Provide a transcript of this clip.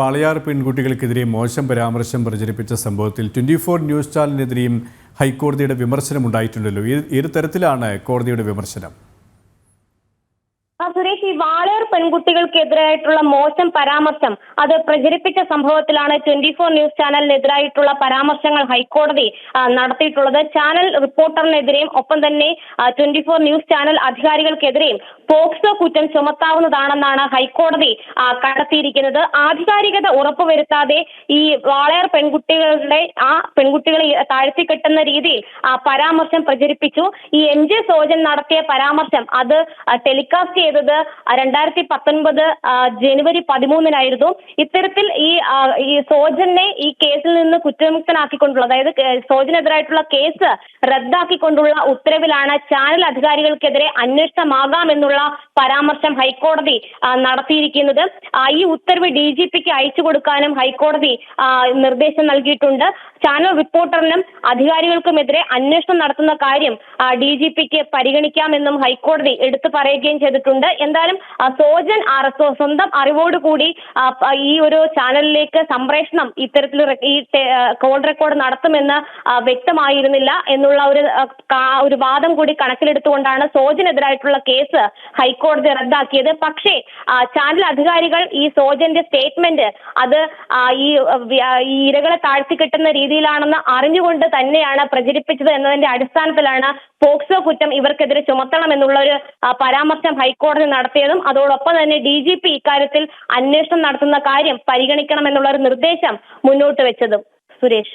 വാളയാർ പെൺകുട്ടികൾക്കെതിരെ മോശം പരാമർശം പ്രചരിപ്പിച്ച സംഭവത്തിൽ 24 ന്യൂസ് ചാനലിനെതിരെയും ഹൈക്കോടതിയുടെ വിമർശനമുണ്ടായിട്ടുണ്ടല്ലോ. ഏത് തരത്തിലാണ് കോടതിയുടെ വിമർശനം? സുരേഷ്, ഈ വാളയാർ പെൺകുട്ടികൾക്കെതിരായിട്ടുള്ള മോശം പരാമർശം അത് പ്രചരിപ്പിച്ച സംഭവത്തിലാണ് 24 ന്യൂസ് ചാനലിനെതിരായിട്ടുള്ള പരാമർശങ്ങൾ ഹൈക്കോടതി നടത്തിയിട്ടുള്ളത്. ചാനൽ റിപ്പോർട്ടറിനെതിരെയും ഒപ്പം തന്നെ 24 ന്യൂസ് ചാനൽ അധികാരികൾക്കെതിരെയും പോക്സോ കുറ്റം ചുമത്താവുന്നതാണെന്നാണ് ഹൈക്കോടതി കണ്ടെത്തിയിരിക്കുന്നത്. ആധികാരികത ഉറപ്പുവരുത്താതെ ഈ വാളയാർ പെൺകുട്ടികളെ താഴ്ത്തിക്കെട്ടുന്ന രീതിയിൽ പരാമർശം പ്രചരിപ്പിച്ചു. ഈ MJ സോജൻ നടത്തിയ പരാമർശം അത് ടെലികാസ്റ്റ് ചെയ്തത് 2019 ജനുവരി 13-നായിരുന്നു. ഇത്തരത്തിൽ ഈ സോജനെ ഈ കേസിൽ നിന്ന് കുറ്റമുക്തനാക്കിക്കൊണ്ടുള്ള, അതായത് സോജനെതിരായിട്ടുള്ള കേസ് റദ്ദാക്കിക്കൊണ്ടുള്ള ഉത്തരവിലാണ് ചാനൽ അധികാരികൾക്കെതിരെ അന്വേഷണമാകാമെന്നുള്ള പരാമർശം ഹൈക്കോടതി നടത്തിയിരിക്കുന്നത്. ഈ ഉത്തരവ് DGPക്ക് അയച്ചു കൊടുക്കാനും ഹൈക്കോടതി നിർദ്ദേശം നൽകിയിട്ടുണ്ട്. ചാനൽ റിപ്പോർട്ടറിനും അധികാരികൾക്കുമെതിരെ അന്വേഷണം നടത്തുന്ന കാര്യം DGPക്ക് പരിഗണിക്കാമെന്നും ഹൈക്കോടതി എടുത്തു പറയുകയും ചെയ്തിട്ടുണ്ട്. എന്തായാലും സോജൻ സ്വന്തം അറിവോടുകൂടി ഈ ഒരു ചാനലിലേക്ക് സംപ്രേഷണം ഇത്തരത്തിൽ ഈ കോൾ റെക്കോർഡ് നടത്തുമെന്ന് വ്യക്തമായിരുന്നില്ല എന്നുള്ള ഒരു വാദം കൂടി കണക്കിലെടുത്തുകൊണ്ടാണ് സോജനെതിരായിട്ടുള്ള കേസ് ഹൈക്കോടതി റദ്ദാക്കിയത്. പക്ഷേ ചാനൽ അധികാരികൾ ഈ സോജന്റെ സ്റ്റേറ്റ്മെന്റ് അത് ഈ ഇരകളെ താഴ്ത്തിക്കെട്ടുന്ന രീതിയിലാണെന്ന് അറിഞ്ഞുകൊണ്ട് തന്നെയാണ് പ്രചരിപ്പിച്ചത് എന്നതിന്റെ അടിസ്ഥാനത്തിലാണ് പോക്സോ കുറ്റം ഇവർക്കെതിരെ ചുമത്തണമെന്നുള്ള ഒരു പരാമർശം ഹൈക്കോടതി നടത്തിയതും അതോടൊപ്പം തന്നെ DGP ഇക്കാര്യത്തിൽ അന്വേഷണം നടത്തുന്ന കാര്യം പരിഗണിക്കണമെന്നുള്ള ഒരു നിർദ്ദേശം മുന്നോട്ട് വെച്ചതും. സുരേഷ്.